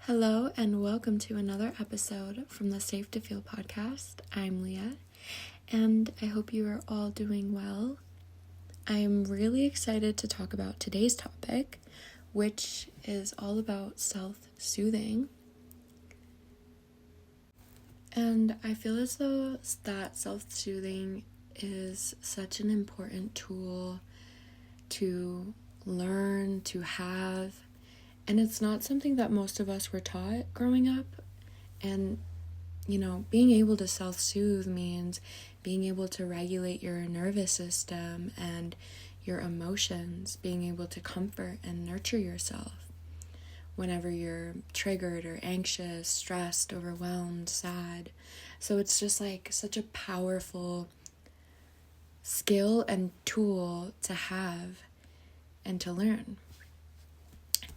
Hello and welcome to another episode from the Safe to Feel podcast. I'm Leah and I hope you are all doing well. I'm really excited to talk about today's topic, which is all about self-soothing. And I feel as though that self-soothing is such an important tool to learn, to have. And it's not something that most of us were taught growing up. And, being able to self-soothe means being able to regulate your nervous system and your emotions, being able to comfort and nurture yourself whenever you're triggered or anxious, stressed, overwhelmed, sad. So it's just like such a powerful skill and tool to have and to learn.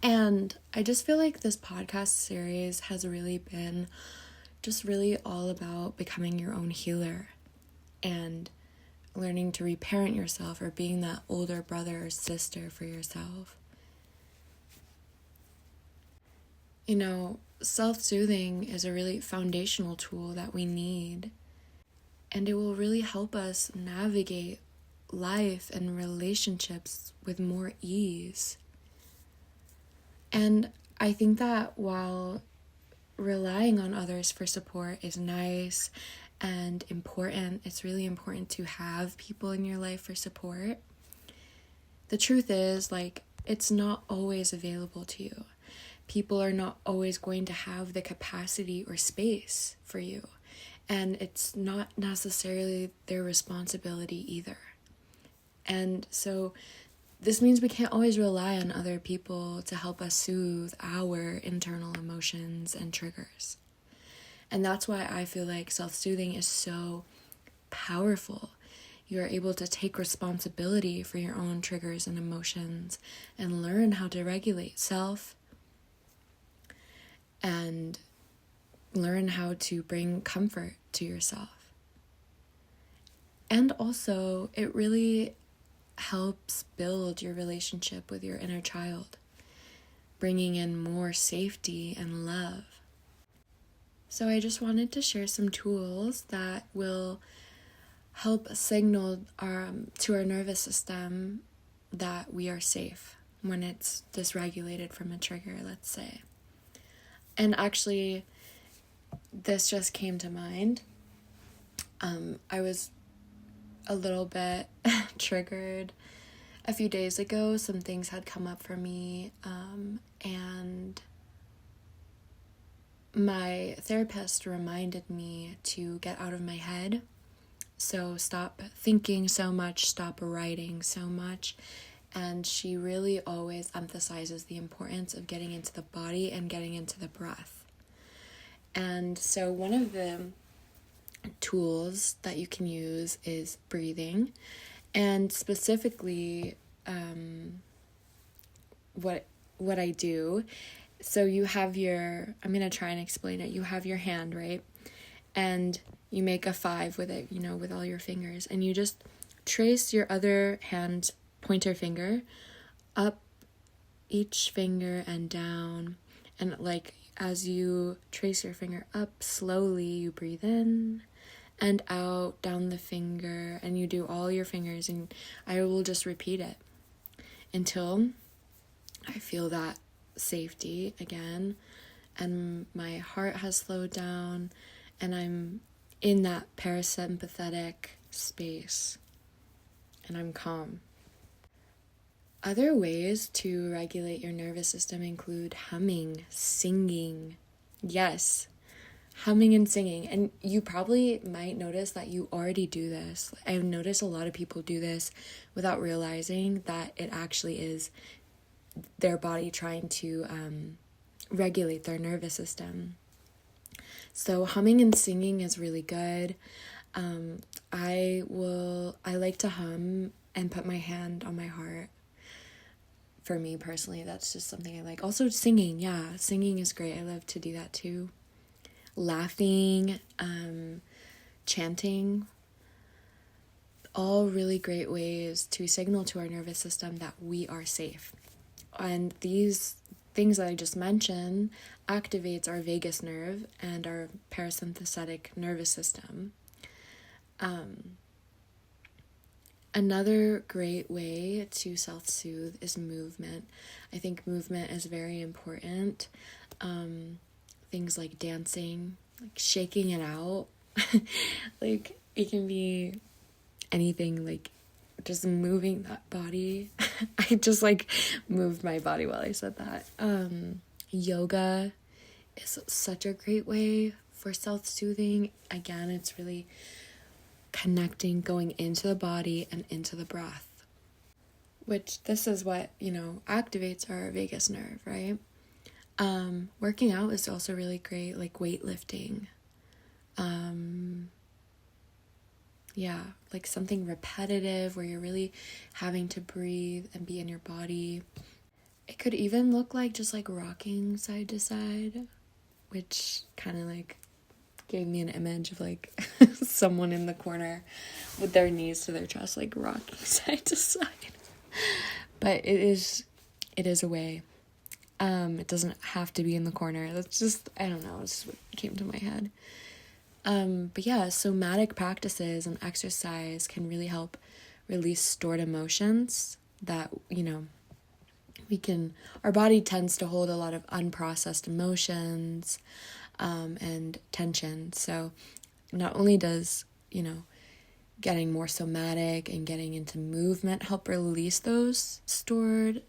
And I just feel like this podcast series has really been just really all about becoming your own healer and learning to reparent yourself or being that older brother or sister for yourself. Self-soothing is a really foundational tool that we need, and it will really help us navigate life and relationships with more ease. And I think that while relying on others for support is nice and important, it's really important to have people in your life for support. The truth is, it's not always available to you. People are not always going to have the capacity or space for you. And it's not necessarily their responsibility either. And so this means we can't always rely on other people to help us soothe our internal emotions and triggers. And that's why I feel like self-soothing is so powerful. You're able to take responsibility for your own triggers and emotions and learn how to regulate self and learn how to bring comfort to yourself. And also, it really helps build your relationship with your inner child, bringing in more safety and love. So I just wanted to share some tools that will help signal to our nervous system that we are safe when it's dysregulated from a trigger, let's say. And actually, this just came to mind. I was a little bit triggered a few days ago. Some things had come up for me, and my therapist reminded me to get out of my head. So stop thinking so much, stop writing so much. And she really always emphasizes the importance of getting into the body and getting into the breath. And so one of the tools that you can use is breathing, and specifically what I do. So you have I'm going to try and explain it. You have your hand, right? And you make a 5 with it, with all your fingers, and you just trace your other hand pointer finger up each finger and down, and as you trace your finger up, slowly you breathe in and out down the finger, and you do all your fingers, and I will just repeat it until I feel that safety again, and my heart has slowed down, and I'm in that parasympathetic space, and I'm calm. Other ways to regulate your nervous system include humming, singing. Yes, humming and singing. And you probably might notice that you already do this. I've noticed a lot of people do this without realizing that it actually is their body trying to regulate their nervous system. So humming and singing is really good. I like to hum and put my hand on my heart. For me personally, that's just something I like. Also singing, singing is great. I love to do that too. Laughing, chanting, all really great ways to signal to our nervous system that we are safe. And these things that I just mentioned activates our vagus nerve and our parasympathetic nervous system. Another great way to self-soothe is movement. I think movement is very important. Things like dancing, like shaking it out. Like, it can be anything, like just moving that body. I just like moved my body while I said that. Yoga is such a great way for self-soothing. Again, it's really connecting, going into the body and into the breath, which this is what, activates our vagus nerve, right? Working out is also really great, like weightlifting. Like something repetitive where you're really having to breathe and be in your body. It could even look like just like rocking side to side, which kind of like gave me an image of like someone in the corner with their knees to their chest, like rocking side to side. But it is a way. It doesn't have to be in the corner. That's just, I don't know, it's just what came to my head. But yeah, somatic practices and exercise can really help release stored emotions that, our body tends to hold a lot of unprocessed emotions, and tension. So not only does, getting more somatic and getting into movement help release those stored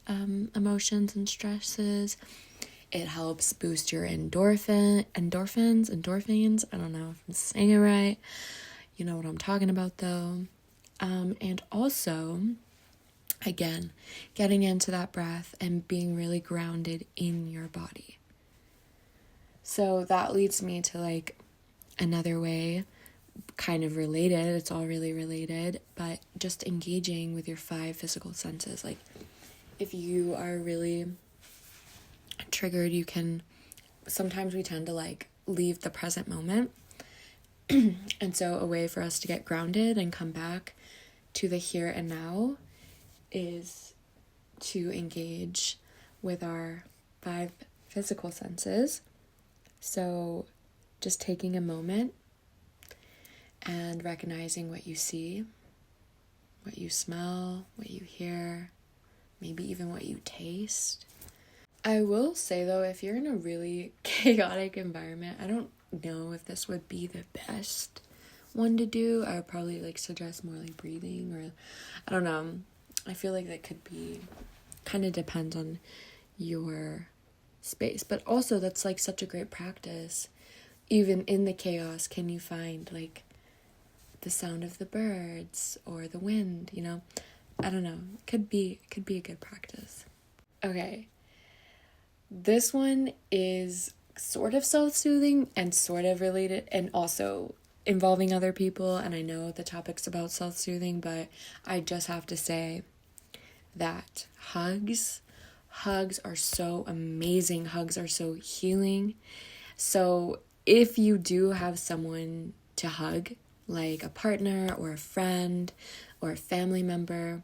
emotions and stresses, it helps boost your endorphins. I don't know if I'm saying it right. You know what I'm talking about though. And also, again, getting into that breath and being really grounded in your body. So that leads me to like another way, kind of related, it's all really related, but just engaging with your 5 physical senses. Like if you are really triggered, sometimes we tend to like leave the present moment. And so a way for us to get grounded and come back to the here and now is to engage with our 5 physical senses. So just taking a moment and recognizing what you see, what you smell, what you hear, maybe even what you taste. I will say though, if you're in a really chaotic environment, I don't know if this would be the best one to do. I would probably like suggest more like breathing, or I don't know. I feel like that could be, kind of depends on your space, but also that's like such a great practice. Even in the chaos, can you find like the sound of the birds or the wind, I don't know. Could be a good practice. Okay. This one is sort of self-soothing and sort of related and also involving other people. And I know the topic's about self-soothing, but I just have to say that hugs are so amazing. Hugs are so healing. So if you do have someone to hug, like a partner or a friend or a family member,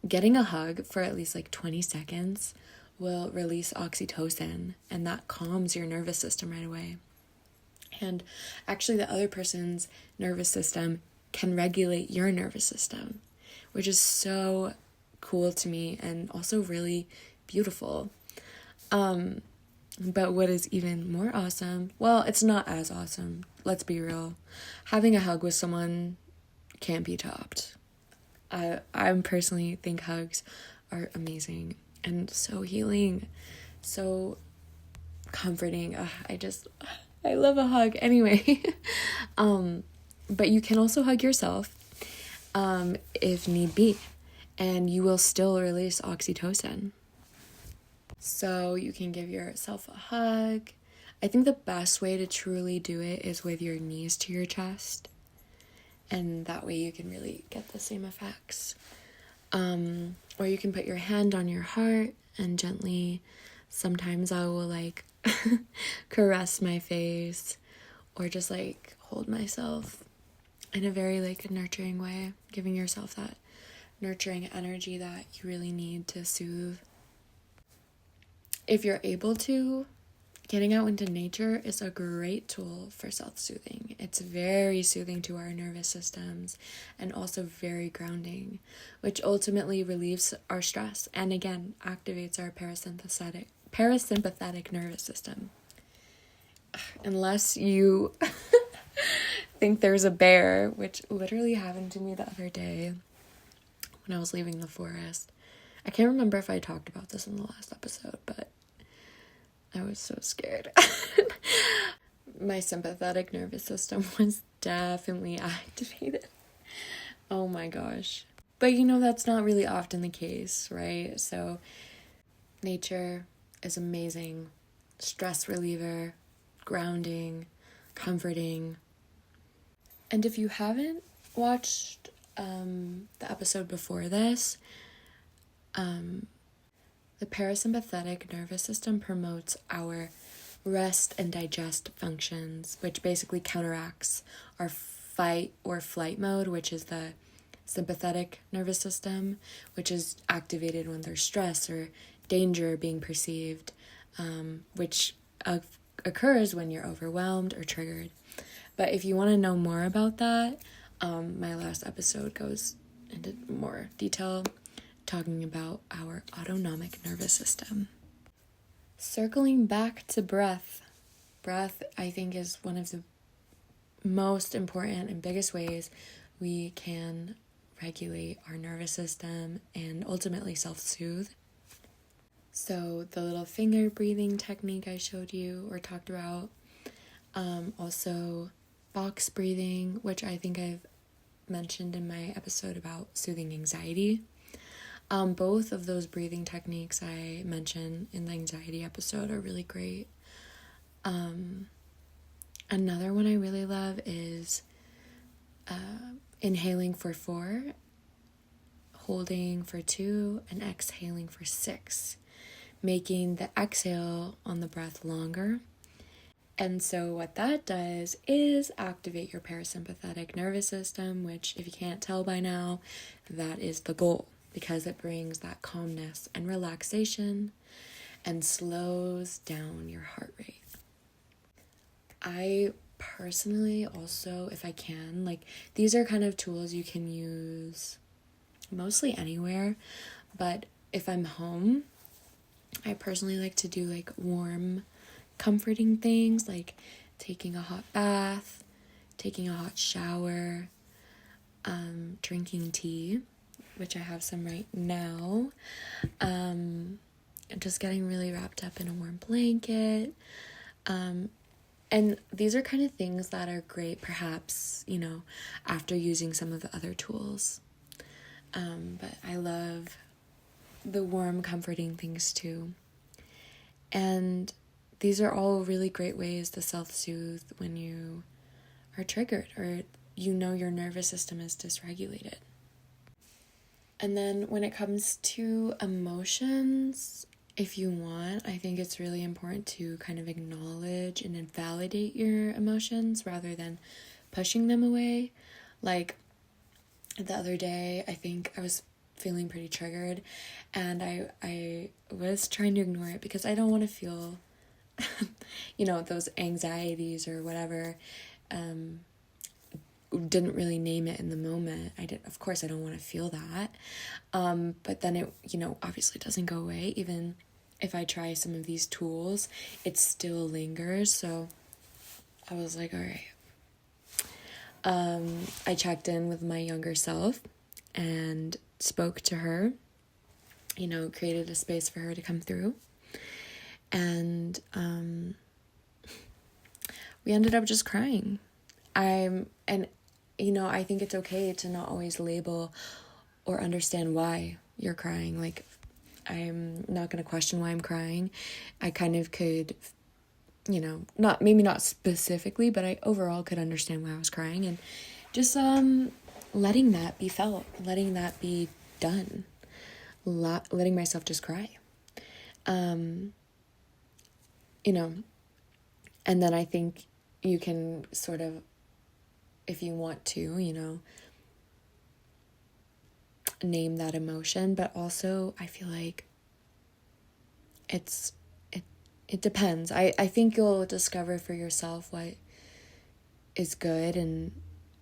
getting a hug for at least like 20 seconds will release oxytocin, and that calms your nervous system right away. And actually the other person's nervous system can regulate your nervous system, which is so cool to me and also really beautiful. But what is even more awesome, well, it's not as awesome, let's be real. Having a hug with someone can't be topped. I personally think hugs are amazing and so healing, so comforting. I love a hug. Anyway, but you can also hug yourself, if need be, and you will still release oxytocin. So you can give yourself a hug. I think the best way to truly do it is with your knees to your chest, and that way you can really get the same effects. Or you can put your hand on your heart and gently, sometimes I will like caress my face or just like hold myself in a very like nurturing way, giving yourself that nurturing energy that you really need to soothe. if you're able to, getting out into nature is a great tool for self-soothing. It's very soothing to our nervous systems and also very grounding, which ultimately relieves our stress and again activates our parasympathetic nervous system. Unless you think there's a bear, which literally happened to me the other day when I was leaving the forest. I can't remember if I talked about this in the last episode, but I was so scared. My sympathetic nervous system was definitely activated. Oh my gosh. But that's not really often the case, right? So nature is amazing. Stress reliever, grounding, comforting. And if you haven't watched the episode before this, the parasympathetic nervous system promotes our rest and digest functions, which basically counteracts our fight or flight mode, which is the sympathetic nervous system, which is activated when there's stress or danger being perceived, which occurs when you're overwhelmed or triggered. But if you want to know more about that, my last episode goes into more detail, talking about our autonomic nervous system. Circling back to breath. Breath, I think, is one of the most important and biggest ways we can regulate our nervous system and ultimately self-soothe. So the little finger breathing technique I showed you or talked about, also box breathing, which I think I've mentioned in my episode about soothing anxiety. Both of those breathing techniques I mentioned in the anxiety episode are really great. Another one I really love is inhaling for 4, holding for 2, and exhaling for 6, making the exhale on the breath longer. And so what that does is activate your parasympathetic nervous system, which, if you can't tell by now, that is the goal, because it brings that calmness and relaxation and slows down your heart rate. I personally also, if I can, these are kind of tools you can use mostly anywhere, but if I'm home, I personally like to do warm, comforting things, like taking a hot bath, taking a hot shower, drinking tea, which I have some right now, and just getting really wrapped up in a warm blanket, and these are kind of things that are great perhaps, after using some of the other tools, but I love the warm, comforting things too, and these are all really great ways to self-soothe when you are triggered or your nervous system is dysregulated. And then when it comes to emotions, if you want, I think it's really important to kind of acknowledge and invalidate your emotions rather than pushing them away. Like the other day, I think I was feeling pretty triggered and I was trying to ignore it because I don't want to feel those anxieties or whatever. Didn't really name it in the moment. Of course I don't want to feel that, but then it obviously doesn't go away. Even if I try some of these tools, it still lingers. So I was like, all right, I checked in with my younger self and spoke to her, created a space for her to come through, and we ended up just crying. I think it's okay to not always label or understand why you're crying. I'm not going to question why I'm crying. I kind of could, not specifically, but I overall could understand why I was crying, and just letting that be felt, letting that be done, letting myself just cry. And then I think you can sort of, if you want to, name that emotion, but also I feel like it's it depends. I think you'll discover for yourself what is good and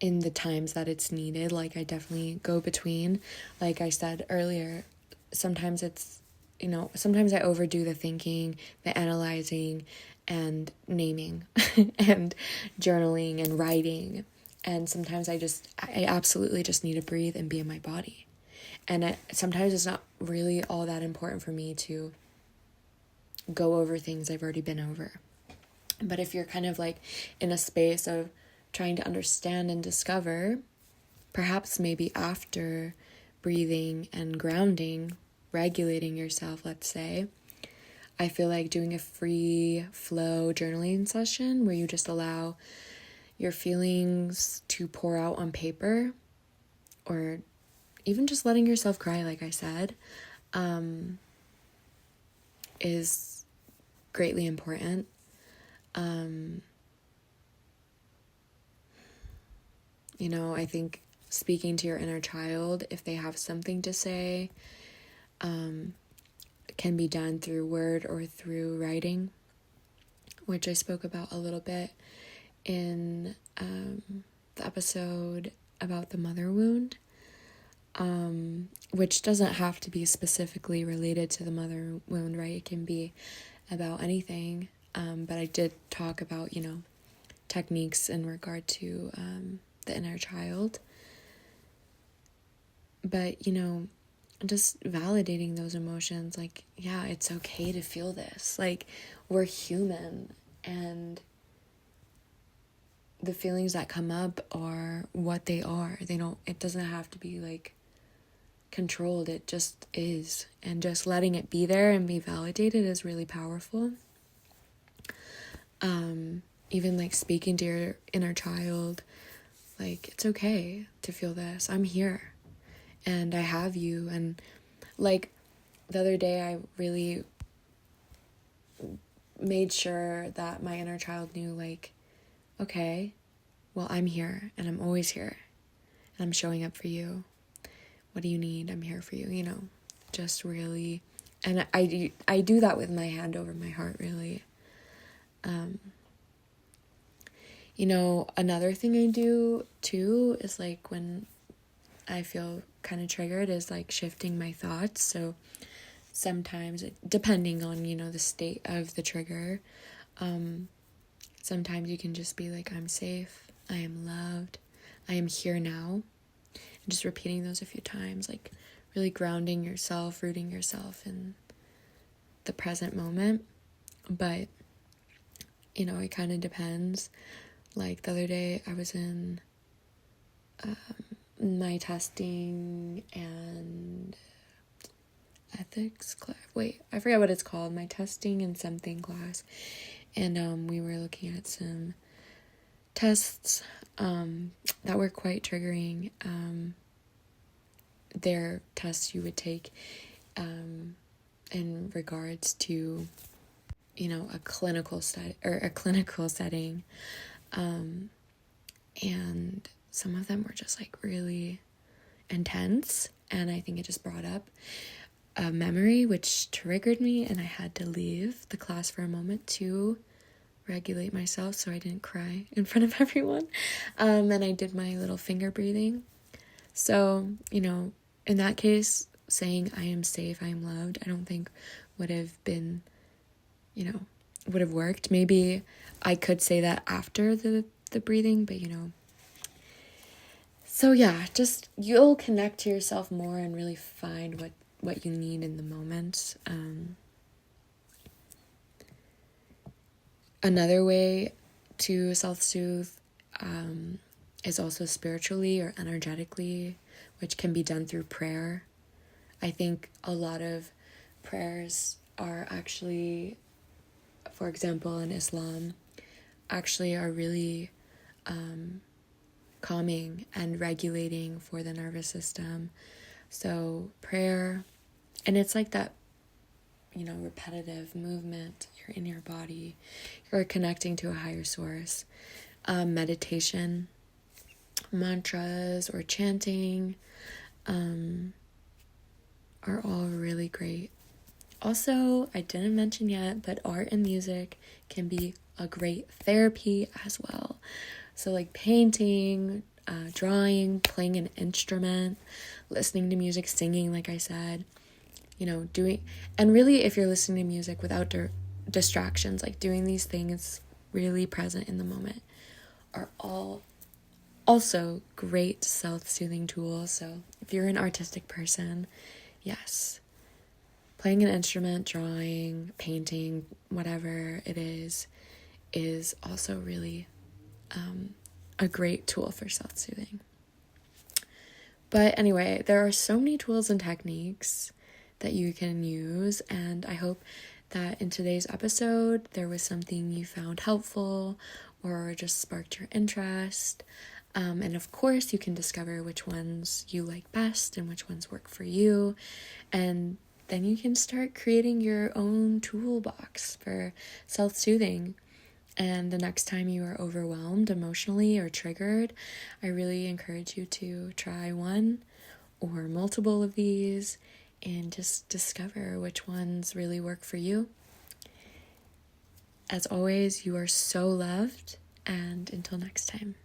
in the times that it's needed. Like, I definitely go between. Like I said earlier, sometimes it's, sometimes I overdo the thinking, the analyzing, and naming, and journaling and writing. And sometimes I absolutely just need to breathe and be in my body. And sometimes it's not really all that important for me to go over things I've already been over. But if you're kind of like in a space of trying to understand and discover, perhaps maybe after breathing and grounding, regulating yourself, let's say, I feel like doing a free flow journaling session where you just allow your feelings to pour out on paper, or even just letting yourself cry, like I said, is greatly important. I think speaking to your inner child, if they have something to say, can be done through word or through writing, which I spoke about a little bit in the episode about the mother wound, which doesn't have to be specifically related to the mother wound, right? It can be about anything, but I did talk about, techniques in regard to the inner child. But, just validating those emotions, like, yeah, it's okay to feel this. Like, we're human, and the feelings that come up are what they are. It doesn't have to be like controlled. It just is. And just letting it be there and be validated is really powerful. Even like speaking to your inner child, like, it's okay to feel this. I'm here and I have you. And like the other day, I really made sure that my inner child knew, like, okay, well, I'm here and I'm always here and I'm showing up for you. What do you need? I'm here for you, just really. And I do that with my hand over my heart, really. Another thing I do too is like when I feel kind of triggered is like shifting my thoughts. So sometimes, depending on, the state of the trigger, sometimes you can just be like, I'm safe, I am loved, I am here now. And just repeating those a few times, like really grounding yourself, rooting yourself in the present moment. But, it kind of depends. Like the other day, I was in my testing and ethics class. Wait, I forget what it's called. My testing and something class. And we were looking at some tests that were quite triggering. They're tests you would take in regards to, a clinical study or a clinical setting. And some of them were just like really intense. And I think it just brought up a memory which triggered me, and I had to leave the class for a moment to regulate myself so I didn't cry in front of everyone. And I did my little finger breathing. So, in that case, saying I am safe, I am loved, I don't think would have been, would have worked. Maybe I could say that after the breathing, but so yeah, just you'll connect to yourself more and really find what you need in the moment. Another way to self-soothe is also spiritually or energetically, which can be done through prayer. I think a lot of prayers are actually, for example, in Islam, actually are really calming and regulating for the nervous system. So prayer, and it's like that, repetitive movement. You're in your body. You're connecting to a higher source. Meditation, mantras, or chanting are all really great. Also, I didn't mention yet, but art and music can be a great therapy as well. So like painting, drawing, playing an instrument, listening to music, singing, like I said, and really if you're listening to music without distractions, like doing these things really present in the moment, are all also great self-soothing tools. So if you're an artistic person, yes, playing an instrument, drawing, painting, whatever it is also really a great tool for self-soothing. But anyway, there are so many tools and techniques that you can use, and I hope that in today's episode there was something you found helpful or just sparked your interest. And of course, you can discover which ones you like best and which ones work for you, and then you can start creating your own toolbox for self-soothing. And the next time you are overwhelmed emotionally or triggered, I really encourage you to try one or multiple of these and just discover which ones really work for you. As always, you are so loved, and until next time.